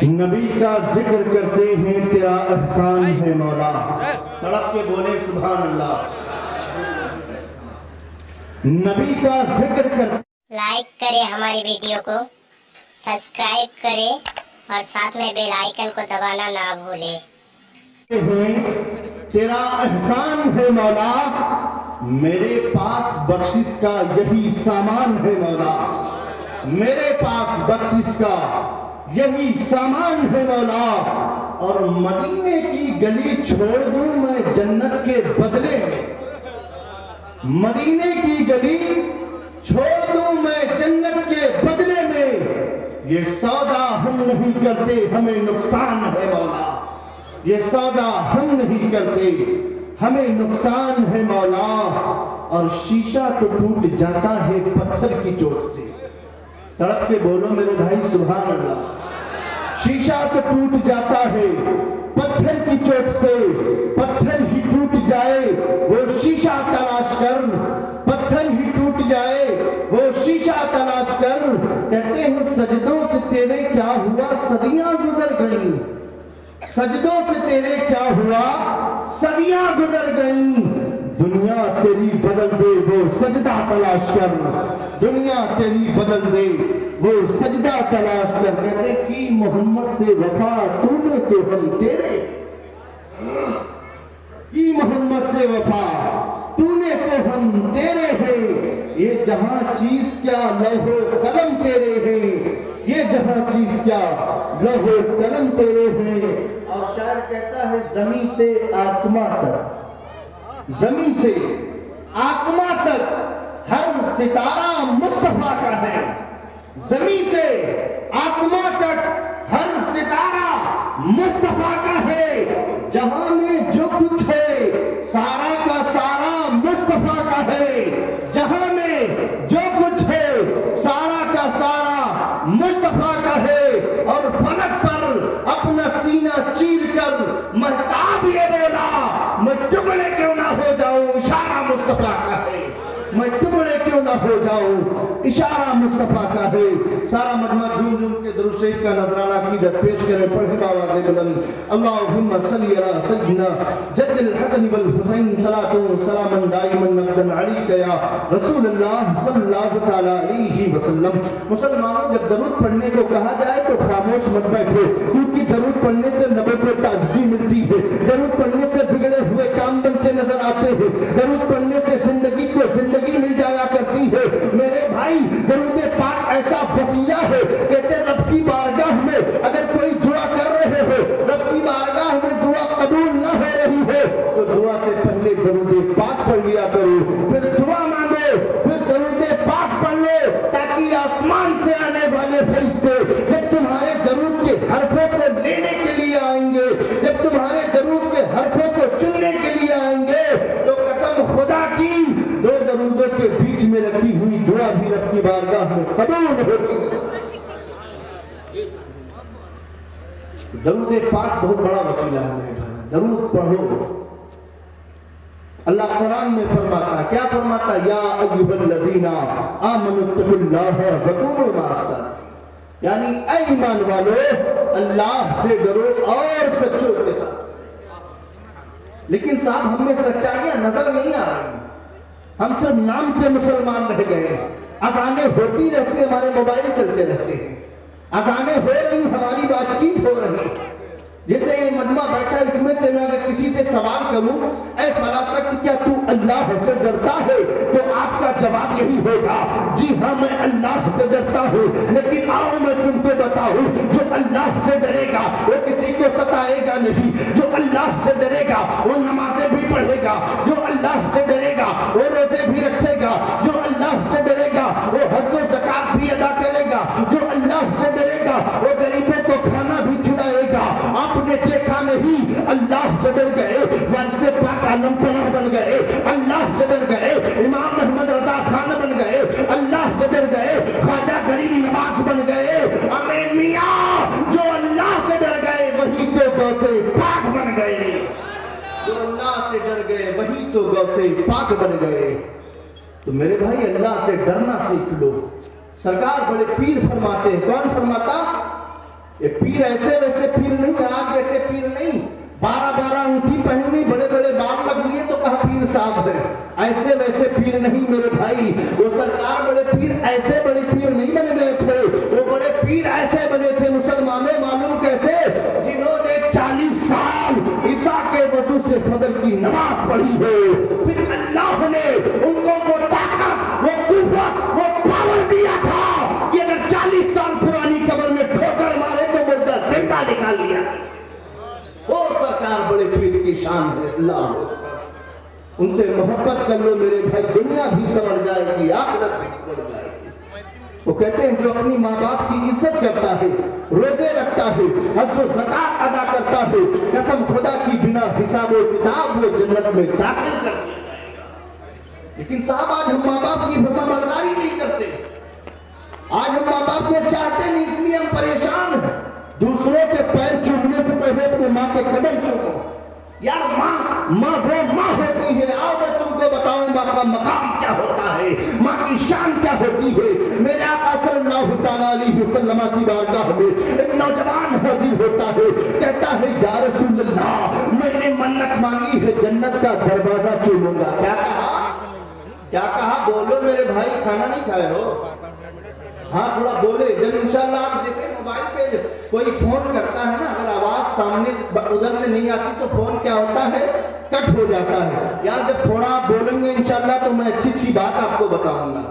نبی کا ذکر کرتے ہیں تیرا احسان ہے مولا. تڑپ کے بولے سبحان اللہ. نبی کا ذکر کرتے لائک کرے ہماری ویڈیو کو، سبسکرائب کرے اور ساتھ میں بیل آئیکن کو دبانا نہ بھولے. تیرا احسان ہے مولا، میرے پاس بخشش کا یہی سامان ہے مولا. میرے پاس بخشش کا یہی سامان ہے مولا. اور مدینے کی گلی چھوڑ دوں میں جنت کے بدلے میں. مدینے کی گلی چھوڑ دوں میں جنت کے بدلے میں. یہ سودا ہم نہیں کرتے، ہمیں نقصان ہے مولا. یہ سودا ہم نہیں کرتے، ہمیں نقصان ہے مولا. اور شیشہ تو ٹوٹ جاتا ہے پتھر کی چوٹ سے. تڑپ کے بولو میرے بھائی سبحان اللہ. شیشہ تو ٹوٹ جاتا ہے پتھر کی چوٹ سے. پتھر ہی ٹوٹ جائے وہ شیشہ تلاش کر. پتھر ہی ٹوٹ جائے وہ شیشہ تلاش کر. کہتے ہیں سجدوں سے تیرے کیا ہوا، صدیاں گزر گئیں. سجدوں سے تیرے کیا ہوا، صدیاں گزر گئیں. دنیا تیری بدل دے وہ سجدہ تلاش کر. دنیا تیری بدل دے وہ سجدہ تلاش کر. کہتے کی محمد سے وفا تو نے تو ہم تیرے. کی محمد سے وفا تو نے تو ہم تیرے ہیں. یہ جہاں چیز کیا لوح و قلم تیرے ہیں. یہ جہاں چیز کیا لوح و قلم تیرے ہیں. اور شاعر کہتا ہے زمین سے آسماں تک، زمین سے آسماں تک ہر ستارہ مصطفیٰ کا ہے. زمین سے آسماں تک ہر ستارہ مصطفیٰ کا ہے. جہاں میں جو کچھ ہے سارا کا سارا مصطفیٰ کا ہے. جہاں میں جو کچھ ہے سارا کا سارا مصطفیٰ کا ہے. اور فلک پر اپنا سینہ چیر کر مہتاب یہ بولا میں ٹکڑے کیوں نہ ہو جاؤں، اشارہ مصطفیٰ کا ہے. میں ٹکڑے کیوں نہ ہو جاؤں، اشارہ مصطفیٰ کا ہے. سارا مجمع جھوم جھوم کے درود شریف کا نذرانہ عقیدت پیش کریں. پڑھیں باواز بلند اللہم صلی علی سیدنا جد الحسن والحسین صلاۃ و سلام دائما ابدا علیک یا رسول اللہ صلی اللہ تعالی علیہ وسلم. مسلمانوں جب درود پڑھنے کو کہا جائے تو خاموش مت بیٹھو، کیونکہ درود پڑھنے سے نبی کو تازگی ملتی ہے. درود پڑھنے سے بگڑے ہوئے کام بنتے نظر آتے ہیں. درود پڑھنے سے زندگی کو زندگی مل جایا کرتی ہے. میرے بھائی درود پاک ایسا وسیلہ ہے، کہتے رب کی بارگاہ میں اگر کوئی دعا کر رہے ہو، رب کی بارگاہ میں دعا قبول نہ ہو رہی ہے تو دعا سے پہلے درود پاک پڑھ لیا کرو، پھر دعا مانگو، پھر درود پاک پڑھ لو، تاکہ آسمان سے آنے والے فرشتے جب تمہارے درود کے حرفوں کو لینے کے لیے آئیں گے، جب تمہارے درود کے حرفوں کو چننے کے لیے آئیں گے تو قسم خدا کی دو درودوں کے بیچ میں رکھی ہوئی دعا بھی رب کی بارگاہ میں قبول ہوتی ہے. درود پاک بہت بڑا وسیلہ ہے میرے بھائی. درود پڑھو. اللہ قرآن میں فرماتا ہے، کیا فرماتا ہے؟ یا ایھا الذین آمنوا اتقوا اللہ وکونوا مع الصادقین. یعنی اے ایمان والو اللہ سے ڈرو اور سچوں کے ساتھ. لیکن صاحب ہم میں سچائیاں نظر نہیں آ رہی. ہم صرف نام کے مسلمان رہ گئے. اذانیں ہوتی رہتی، ہمارے موبائل چلتے رہتے ہیں. اذانیں ہو رہی، ہماری بات چیت ہو رہی. جیسے یہ مجمع بیٹھا اس میں سے میں اگر کسی سے سوال کروں اے فلاں شخص کیا تو اللہ سے ڈرتا ہے، تو آپ کا جواب یہی ہوگا جی ہاں میں اللہ سے ڈرتا ہوں. لیکن آؤ میں تم کو بتاؤں جو اللہ سے ڈرے گا وہ کسی کو ستائے گا نہیں. جو اللہ سے ڈرے گا وہ نمازیں بھی پڑھے گا. جو اللہ سے ڈرے گا وہ روزے بھی رکھے گا. جو اللہ سے ڈرے گا وہ حج و زکات بھی ادا کرے گا. جو اللہ سے ڈرے گا وہ غریبوں کو کھانا بھی کھلائے گا. آپ نے دیکھا نہیں اللہ سے ڈر گئے ورثے پاک عالم پناہ بن گئے. اللہ سے ڈر گئے امام محمد رضا خان بن گئے. اللہ سے ڈر گئے خواجہ غریب نواز بن گئے. امین میاں جو اللہ سے ڈر گئے وہی تو غوث پاک بن گئے. جو اللہ سے ڈر گئے وہی تو غوث پاک بن گئے. تو میرے بھائی اللہ سے ڈرنا سیکھ لو. سرکار بڑے پیر فرماتے ہیں. کون فرماتا؟ ये पीर ऐसे वैसे पीर नहीं, आज जैसे पीर नहीं, 12-12 अंगूठी पहननी, बड़े बड़े बाल लग लिए तो कहा पीर साहब है। ऐसे वैसे पीर नहीं मेरे भाई, वो सरकार बड़े पीर ऐसे बड़े पीर नहीं बन गए थे, वो बड़े पीर ऐसे बने थे मुसलमानों, मालूम कैसे, जिन्होंने 40 साल ईसा के वजू से फजर की नमाज पढ़ी है, फिर अल्लाह ने उनको वो ताकत, वो कुव्वत, वो पावर दिया था कि अगर 40 साल पुरानी कब्र में ठोकर मारे तो मुर्दा जिंदा निकाल लिया। वो सरकार बड़े पीर की शान है। अल्लाह अकबर। उनसे मोहब्बत कर लो मेरे भाई, दुनिया भी संवर जाएगी, आखिरत भी संवर जाएगी। वो कहते हैं जो अपनी माँ बाप की इज्जत करता है, रोजे रखता है, हज व ज़कात अदा करता है, कसम खुदा की बिना हिसाब व किताब वो जन्नत में दाखिल कर दिया जाएगा। लेकिन साहब आज हम माँ बाप की फरमाबरदारी नहीं करते, आज हम माँ बाप को चाहते नहीं, इसलिए हम परेशान हैं। दूसरों के पैर चूमने से पहले अपने माँ के कदम चूमो यार। माँ वो माँ होती है। आओ मैं तुमको बताऊं माँ का मकाम क्या होता है, माँ की शान क्या होती है। मेरे आका सल्लल्लाहु तआला अलैहि वसल्लम की बारगाह में एक नौजवान हाजिर होता है, कहता है या रसूल अल्लाह, मैंने मन्नत मांगी है, जन्नत का दरवाजा चूमूंगा। क्या कहा, क्या कहा, बोलो मेरे भाई, खाना नहीं खाए हो? हाँ थोड़ा बोले। जब इंशाल्लाह आप जैसे मोबाइल पे कोई फोन करता है ना, अगर आवाज सामने उधर से नहीं आती तो फोन क्या होता है, कट हो जाता है। यार जब थोड़ा आप बोलेंगे इंशाल्लाह तो मैं अच्छी अच्छी बात आपको बताऊंगा,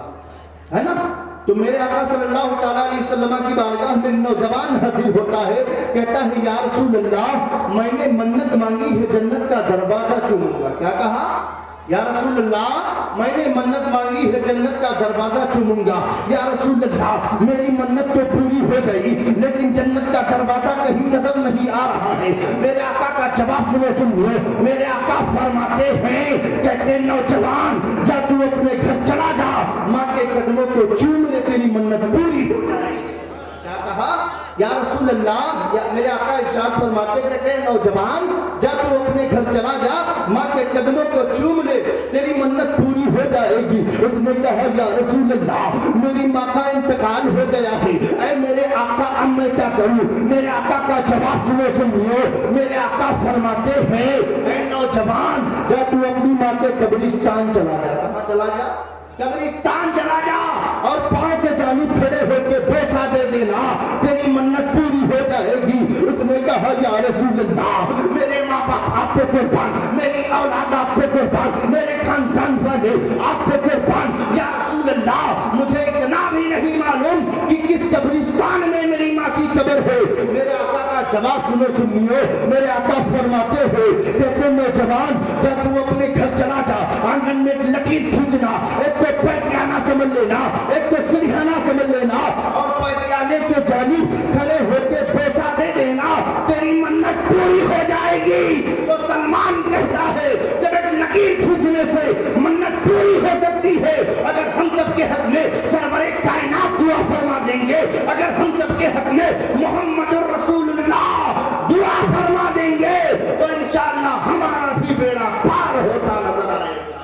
है ना। तो मेरे आका सल्लल्लाहु तआला अलैहि वसल्लम की बारगाह में नौजवान हाजिर होता है, कहता है या रसूल अल्लाह, मैंने मन्नत मांगी है, जन्नत का दरवाजा चूमूंगा। क्या कहा, या रसूल अल्लाह, मैंने मन्नत मांगी है, जन्नत का दरवाजा चूमूंगा। या रसूल अल्लाह, मेरी मन्नत तो पूरी हो गई, लेकिन जन्नत का दरवाजा कहीं नजर नहीं आ रहा है। मेरे आका का जवाब सुनिए। मेरे आका फरमाते हैं, कहते नौजवान, जा तू अपने घर चला जा, माँ के कदमों को चूम ले, तेरी मन्नत पूरी हो जाएगी। क्या कहा, या रसूल अल्लाह, या मेरे आका इरशाद फरमाते, कहते हैं नौजवान, जा तू अपने घर चला जा, माँ के कदमों को चूम ले, तेरी मन्नत पूरी हो जाएगी। उसने कहा या रसूल अल्लाह, मेरी माँ का इंतकाल हो गया है, ऐ मेरे आका अब मैं क्या करूं। मेरे आका का जवाब सुनिए। मेरे आका फरमाते हैं, ऐ नौजवान, जा तू अपनी माँ के कब्रिस्तान चला जा। कहाँ चला जा, कब्रिस्तान चला जा, और पांव के जानिब खड़े होकर पैसा दे देना, तेरी मन्नत पूरी हो जाएगी। उसने कहा या रसूल अल्लाह, मेरे माँ बाप आप पे कुर्बान, मेरी औलाद आप पे कुर्बान, मेरे खानदान वाले आप पे कुर्बान। या रसूल अल्लाह, मुझे इतना भी नहीं मालूम कि किस कब्रिस्तान में मेरी माँ की कब्र है। मेरे आका का जवाब सुनिए। मेरे आका फरमाते हैं, कहते नौजवान, जब तू अपने घर चला जा, आंगन में एक लकीर खींचना, एक तो पैटियाना समझ लेना, एक तो सिरहाना समझ लेना, और पैटियाने के जानिब खड़े होकर पैसा दे देना, तेरी मन्नत पूरी हो जाएगी। तो सलमान कहता है, जब एक लकीर खींचने से मन्नत पूरी हो सकती है, अगर हम सबके हक में सरवरे कायनात दुआ फरमा देंगे, अगर हम सबके हक में मोहम्मदुर रसूलुल्लाह दुआ फरमा देंगे, तो इंशाअल्लाह हमारा भी बेड़ा पार होता नजर आएगा।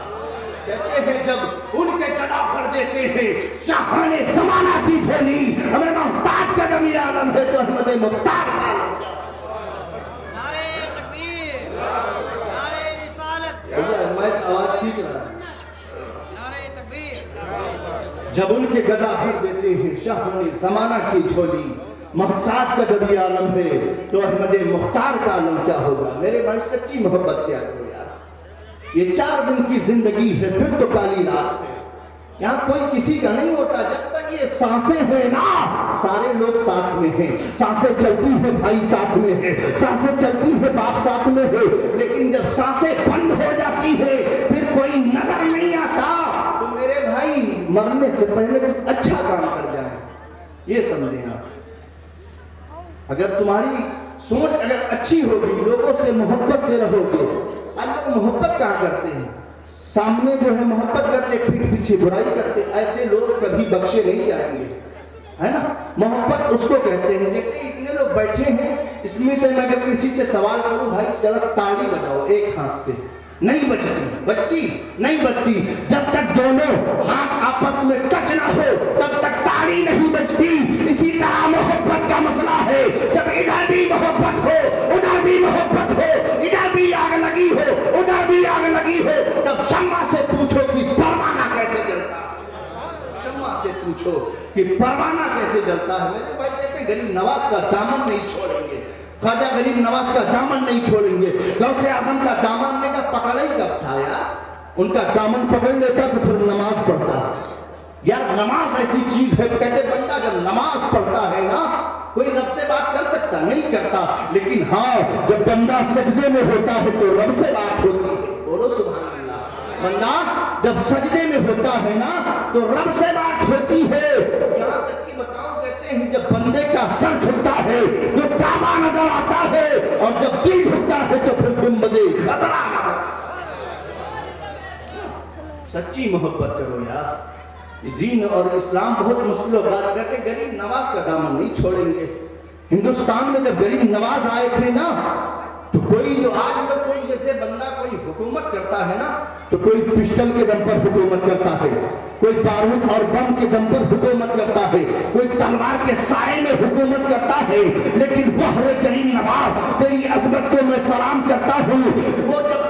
कहते हैं जब उनके गला भर देते हैं, शाहाने ज़माना की झोली, हमें मोहताज का नबी आलम है तो अहमद मुख्तार का आलम। नारे तकबीर, नारे रिसालत, मैं आवाज ठीक रहा, नारे तकबीर। जब उनके गदा भर देते हैं, शाहाने ज़माना की झोली, मोहताज का नबी आलम है तो अहमद मुख्तार का आलम क्या होगा। मेरे भाई सच्ची मोहब्बत क्या हो यार। ये 4 दिन की जिंदगी है, फिर तो काली रात है। यहाँ कोई किसी का नहीं होता, जब तक ये सांसें हैं ना, सारे लोग साथ में हैं। सांसें चलती है भाई साथ में है, सांसें चलती है बाप साथ में है, लेकिन जब सांसें बंद हो जाती है फिर कोई नजर नहीं आता। तो मेरे भाई मरने से पहले कुछ अच्छा काम कर जाए, ये समझें आप। अगर तुम्हारी सोच अगर अच्छी होगी, लोगों से मोहब्बत से रहोगे। आज लोग मोहब्बत कहाँ करते हैं, सामने जो है मोहब्बत करते, पीठ पीछे बुराई करते। ऐसे लोग कभी बख्शे नहीं जाएंगे, है ना। मोहब्बत उसको कहते हैं, जैसे इतने लोग बैठे हैं, इसमें से मैं अगर किसी से सवाल करूं, भाई जरा ताड़ी बजाओ एक हाथ से, नहीं बजती नहीं बजती। जब तक दोनों हाथ आपस में टच ना हो तब तक ताड़ी नहीं बजती। इसी तरह मोहब्बत का मसला है, जब रहनुमा से पूछो कि परवाना कैसे जलता है। मेरे भाई कहते गरीब नवाज का दामन नहीं छोड़ेंगे, ख्वाजा गरीब नवाज का दामन नहीं छोड़ेंगे। गौसे आजम का दामन ने का पकड़ा ही कब था यार, उनका दामन पकड़ लेता तो फिर नमाज पढ़ता। यार नमाज ऐसी चीज है, कहते बंदा जब नमाज पढ़ता है ना, कोई रब से बात कर सकता नहीं करता, लेकिन हाँ जब बंदा सजदे में होता है तो रब से बात होती है। बोलो सुभान अल्लाह। बंदा जब सजदे में होता है ना तो रब से बात होती है। यहाँ तक कि बताओ, कहते हैं जब बंदे का सर झुकता है तो काबा नजर आता है, और जब दिल झुकता है तो फिर गुंबदे खतरा नजर आता है। सच्ची मोहब्बत करो यार, दीन और इस्लाम बहुत मुश्किल बात करके गरीब नवाज का दामन नहीं छोड़ेंगे। हिंदुस्तान में जब गरीब नवाज आए थे ना, तो कोई जो आज लोग कोई जैसे बंदा कोई हुकूमत करता है ना, तो कोई पिस्टल के दम पर हुकूमत करता है, कोई बारूद और बम के दम पर हुकूमत करता है, कोई तलवार के साए में हुकूमत करता है, लेकिन वह गरीब नवाज तेरी अजमत को मैं सलाम करता हूँ। वो जब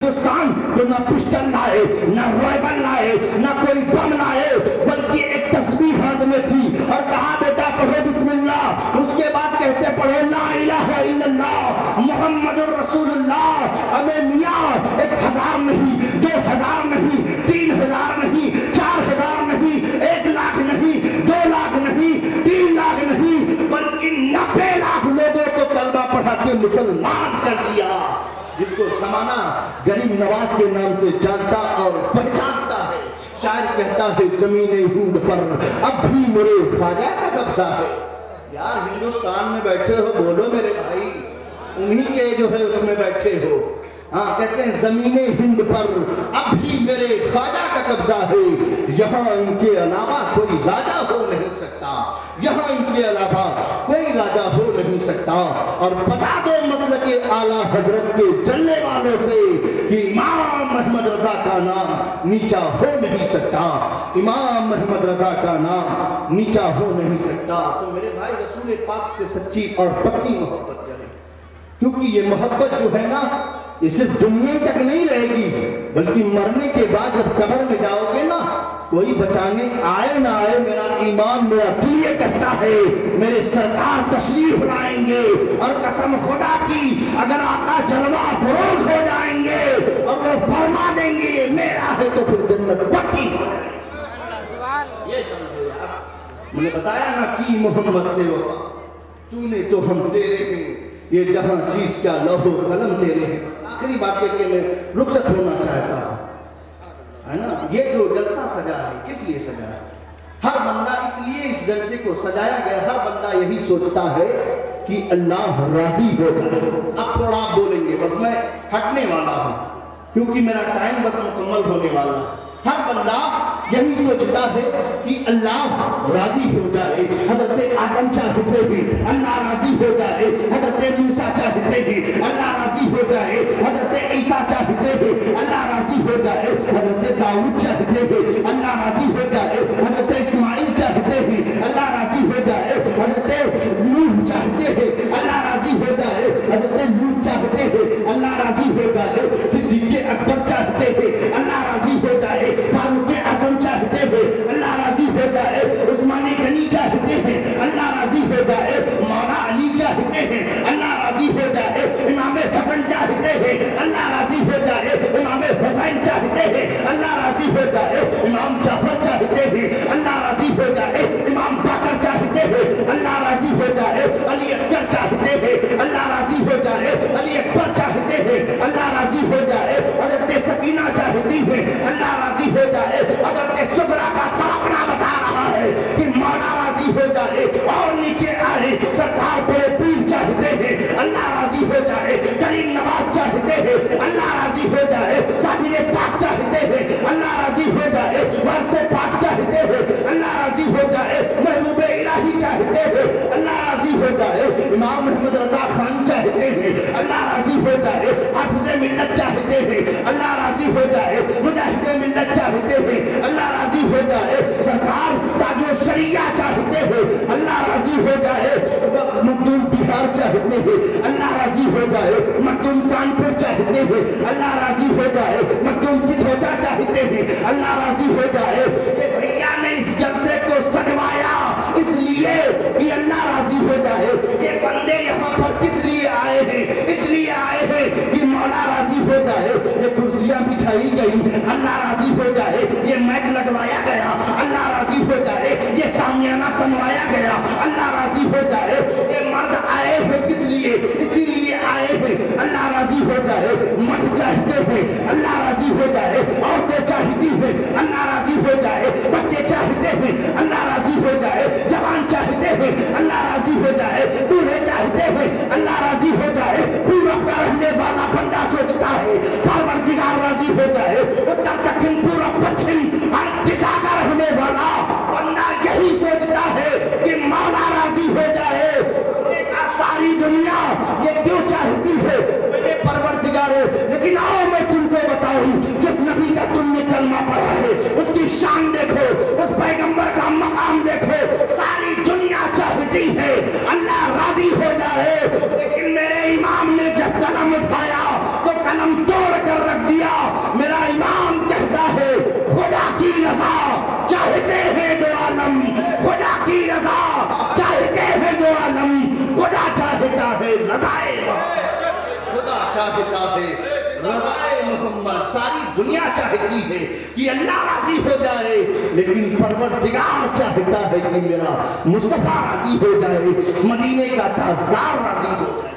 हिंदुस्तान तो ना पिस्टल लाए, ना राइफल लाए, ना कोई बम लाए, बल्कि एक तस्बीह हाथ में थी और कहा बेटा पढ़ो बिस्मिल्लाह। उसके बाद कहते पढ़ो ला इलाहा इल्लल्लाह मुहम्मदुर रसूलुल्लाह। अबे मियां 1000 नहीं, 2000 नहीं, 3000 नहीं, 4000 नहीं, 1 लाख नहीं, 2 लाख नहीं, 3 लाख नहीं, बल्कि 90 लाख लोगों को कलमा पढ़ा के मुसलमान कर दिया। जिसको जमाना गरीब नवाज के नाम से जानता और पहचानता है। शायर कहता है ज़मीने हिंद पर अब भी मेरे ख्वाजा का कब्जा है। यार हिंदुस्तान में बैठे हो, बोलो मेरे भाई, उन्हीं के जो है उसमें बैठे हो। हाँ कहते हैं ज़मीने हिंद पर अब भी मेरे ख्वाजा का कब्जा है, यहाँ इनके अलावा कोई राजा हो नहीं सकता, यहाँ इनके अलावा कोई राजा हो नहीं सकता। और बता दो मसलक के आला हजरत के चलने वालों से कि इमाम अहमद रजा का नाम नीचा हो नहीं सकता, इमाम अहमद रजा का नाम नीचा हो नहीं सकता। तो मेरे भाई रसूल पाक से सच्ची और पक्की मोहब्बत करें, क्योंकि ये मोहब्बत जो है ना ये सिर्फ दुनिया तक नहीं रहेगी, बल्कि मरने के बाद जब कब्र में जाओगे ना, कोई बचाने आए ना आए, मेरा ईमान मेरा दिल ये कहता है मेरे सरकार तशरीफ लाएंगे, और कसम खुदा की अगर आका जलवा फरोज हो जाएंगे और वो फरमा देंगे ये मेरा है, तो फिर जन्नत पक्की हो जाएगी। ये समझो यार, मैंने बताया ना कि मोहम्मद से वफा, तूने तो हम तेरे हैं, ये जहां चीज क्या लौहो कलम तेरे हैं। आखिरी बात है कि मैं रुखसत होना चाहता हूं, है ना। ये जो जलसा सजा है किस लिए सजा है? हर बंदा इसलिए इस जलसे को सजाया गया, हर बंदा यही सोचता है कि अल्लाह राजी हो जाए। अब थोड़ा आप बोलेंगे, बस मैं हटने वाला हूं क्योंकि मेरा टाइम बस मुकम्मल होने वाला है। हर बंदा यही सोचता है कि अल्लाह राजी हो जाए। हजरत आदम चाहते ही अल्लाह राजी हो जाए, हजरत मूसा चाहते ही अल्लाह राजी हो जाए, हजरत ईसा चाहते ही अल्लाह राजी हो जाए, हजरत दाऊद चाहते ही अल्लाह राजी हो जाए, हजरत इस्माइल चाहते ही अल्लाह राजी हो जाए, हजरत नूह चाहते हैं अल्लाह राजी हो जाए, हजरत लूत चाहते हैं अल्लाह राजी हो जाए, सिद्दीक़ अकबर चाहते हैं अल्लाह राजी हो जाए, फारूक आज़म चाहते हैं अल्लाह राजी हो जाए, उस्मान गनी चाहते हैं अल्लाह राजी हो जाए, मौला अली चाहते हैं अल्लाह राजी हो जाए, इमाम हसन चाहते हैं अल्लाह राजी हो जाए, इमाम हुसैन चाहते हैं अल्लाह राजी हो जाए, इमाम जाफर चाहते हैं अल्लाह राजी हो जाए, इमाम बकर चाहते हैं अल्लाह राजी हो जाए, अली असगर चाहते हैं अल्लाह राजी हो जाए, अली अकबर चाहते हैं अल्लाह राजी हो जाए, हजरत सकीना चाहती है अल्लाह राजी हो जाए, हजरत सुगरा का तापना बता रहा है कि मौला राजी हो जाए और नीचे आए सरकार बड़े पीर चाहते हैं अल्लाह राजी हो जाए, करीम नवाज चाहते हैं अल्लाह राजी हो जाए, साबिर पाक चाहते हैं अल्लाह राजी हो जाए, वर्षे पाक चाहते हैं अल्लाह राजी हो जाए, महबूब इलाही चाहते हैं अल्लाह राजी हो जाए, इमाम अहमद रजा खान चाहते हैं अल्लाह राजी हो जाए, हाफिज़ मिल्लत चाहते हैं अल्लाह राजी हो जाए, मुजाहिद मिल्लत चाहते हैं अल्लाह राजी हो जाए, सरकार ताजो शरिया चाहते हैं अल्लाह राजी हो जाए, मखदूम बिहार चाहते हैं अल्लाह राजी हो जाए, मखदूम कानपुर चाहते हैं अल्लाह राजी हो जाए, मखदूम किछोटा चाहते हैं अल्लाह राजी हो जाए। ये भैया ने इस گئی اللہ راضی ہو جائے، یہ میک لگوایا گیا اللہ راضی ہو جائے، یہ سامیانہ تنوایا گیا اللہ راضی ہو جائے، یہ مرد آئے ہیں کس لیے؟ اسی لیے آئے ہیں اللہ راضی ہو جائے، مرد چاہتے ہیں اللہ راضی ہو جائے، عورتیں چاہتی ہیں اللہ راضی ہو جائے، بچے چاہتے ہیں اللہ راضی ہو جائے، جوان چاہتے ہیں اللہ راضی ہو جائے، بوڑھے چاہتے ہیں اللہ راضی ہو جائے، پورب کا رہنے والا بندہ سوچتا ہے پروردگار راضی ہو جائے، اتر دکن پورب پچھم ہر دشا کا رہنے والا بندہ یہی سوچتا ہے کہ مولا راضی ہو جائے۔ ساری دنیا یہ کیوں چاہتی ہے میرے پروردگارو؟ لیکن آؤ میں تم کو بتاؤں، جس نبی کا تم نے کلمہ پڑھا ہے اس کی شان دیکھو، اس پیغمبر کا مقام دیکھو، ساری دنیا چاہتی ہے اللہ راضی ہو جائے، لیکن میرے امام نے جب قلم اٹھایا تو قلم توڑ کر رکھ دیا۔ میرا امام کہتا ہے خدا کی رضا چاہتے ہیں دو عالم، خدا کی رضا چاہتے ہیں دو عالم، خدا چاہتا ہے رضائے محمد، خدا چاہتا ہے رضائے محمد۔ ساری دنیا چاہتی ہے کہ اللہ راضی ہو جائے، لیکن پروردگار چاہتا ہے کہ میرا مصطفیٰ راضی ہو جائے، مدینے کا تاجدار راضی ہو جائے۔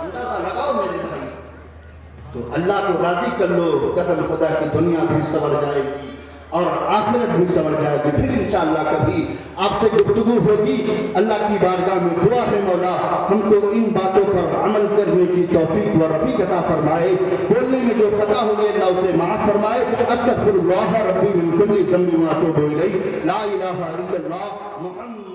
اندازہ لگاؤ میرے بھائی، تو اللہ کو راضی کر لو، قسم خدا کی دنیا بھی سنور جائے گی اور آخرت بھی سنور جائے گی۔ پھر انشاءاللہ کبھی آپ سے گفتگو ہوگی۔ اللہ کی بارگاہ میں دعا ہے مولا ہم کو ان باتوں پر عمل کرنے کی توفیق و رفیق عطا فرمائے، بولنے میں جو خطا ہو گئے اللہ اسے معاف فرمائے۔ استغفر اللہ ربی من کل ذنب و اتوب الیہ، لا الہ الا اللہ محمد